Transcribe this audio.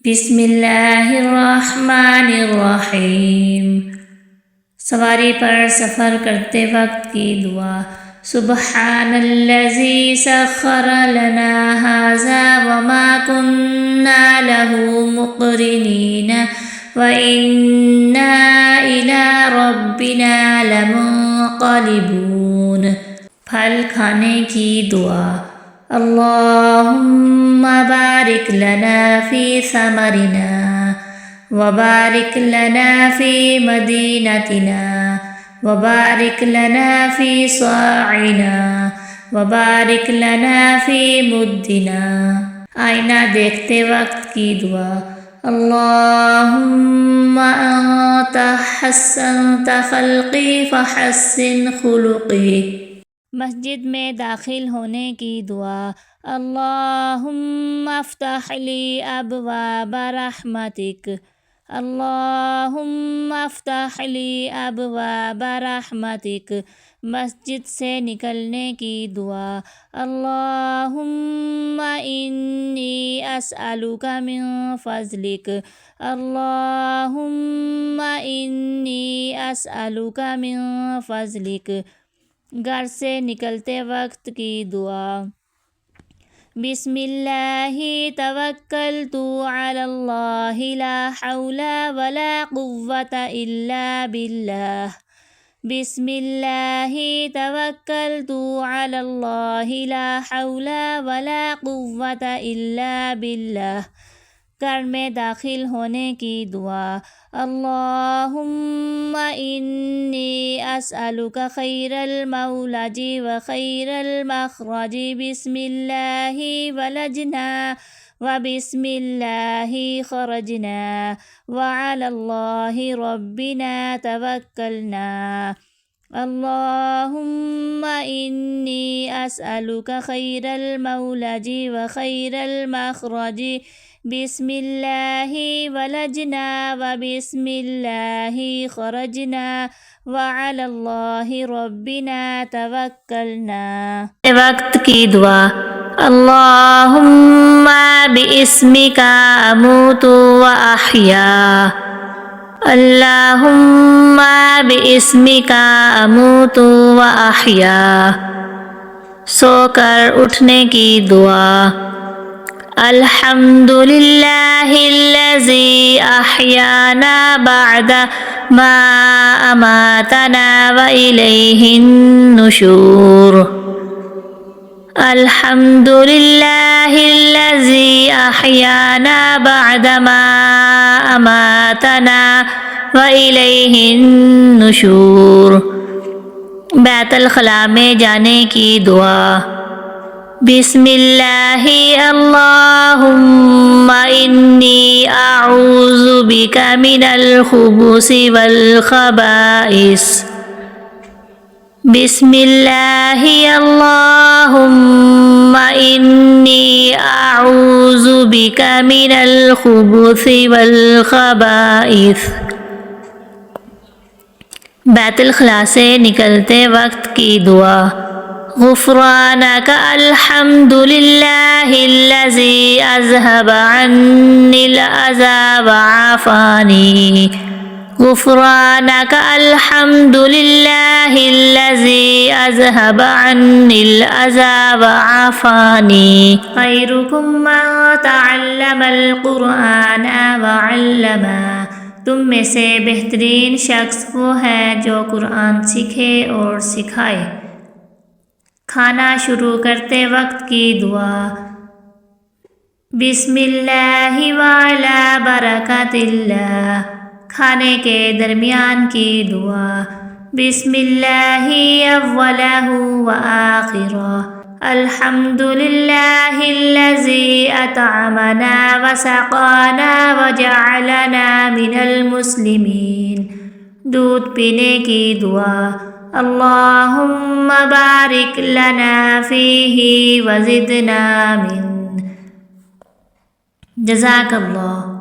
بسم اللہ الرحمن الرحیم۔ سواری پر سفر کرتے وقت کی دعا۔ سبحان الذی سخر لنا ھذا وما کنا لہ مقرنین وإنا إلی ربنا لمنقلبون۔ پھل کھانے کی دعا۔ اللہم بارک لنا فی ثمرنا وبارک لنا فی مدینتنا وبارک لنا فی صاعنا وبارک لنا فی مدنا۔ آئینہ دیکھتے وقت کی دعا۔ اللہم انت حسنت خلقی فحسن خلقی۔ مسجد میں داخل ہونے کی دعا۔ اللہم افتح لی ابواب رحمتک۔ اللہم افتح لی ابواب رحمتک۔ مسجد سے نکلنے کی دعا۔ اللہم انی اسألک من فضلک۔ اللہم انی اسألک من فضلک۔ گھر سے نکلتے وقت کی دعا۔ بسم اللہ توکلت علی اللہ لا حول ولا قوة الا باللہ۔ بسم اللہ توکلت علی اللہ لا حول ولا قوة الا باللہ۔ گھر میں داخل ہونے کی دعا۔ اللہم انی اسألک خیر المولج وخیر المخرج۔ بسم اللہ ولجنا وبسم اللہ خرجنا وعلی اللہ ربنا توکلنا۔ اللہم انی اسألک خیر المولج وخیر المخرج۔ بسم اللہ ولجنا وبسم اللہ خرجنا وعلی اللہ ربنا توکلنا۔ وقت کی دعا۔ اللہم باسمک اموت واحیا۔ اللہم باسمک اموت واحیا۔ سو کر اٹھنے کی دعا۔ الحمد للہ الذی احیانا بعد ما اماتنا والیہ النشور۔ الحمد للہ الذی احیانا بعد ما اماتنا والیہ النشور۔ بیت الخلاء میں جانے کی دعا۔ بسم اللہ اللہم انی اعوذ بک من الخبث والخبائث۔ بسم اللہ اللہم انی اعوذ بک من الخبث والخبائث۔ بیت الخلاء سے نکلتے وقت کی دعا۔ غفرانک الحمد للہ الذی اذھب عنی الاذی وعافانی۔ غفرانک الحمد للہ الذی اذھب عنی الاذی وعافانی۔ خیرکم من تعلم القرآن وعلمہ۔ تم میں سے بہترین شخص وہ ہے جو قرآن سیکھے اور سکھائے۔ کھانا شروع کرتے وقت کی دعا۔ بسم اللہ وعلی برکات اللہ۔ کھانے کے درمیان کی دعا۔ بسم اللہ اولہ وآخرہ۔ الحمد للہ الذی اطعمنا وسقانا وجعلنا من المسلمین۔ دودھ پینے کی دعا۔ اللہم بارک لنا فیہ وزدنا من۔ جزاک اللہ۔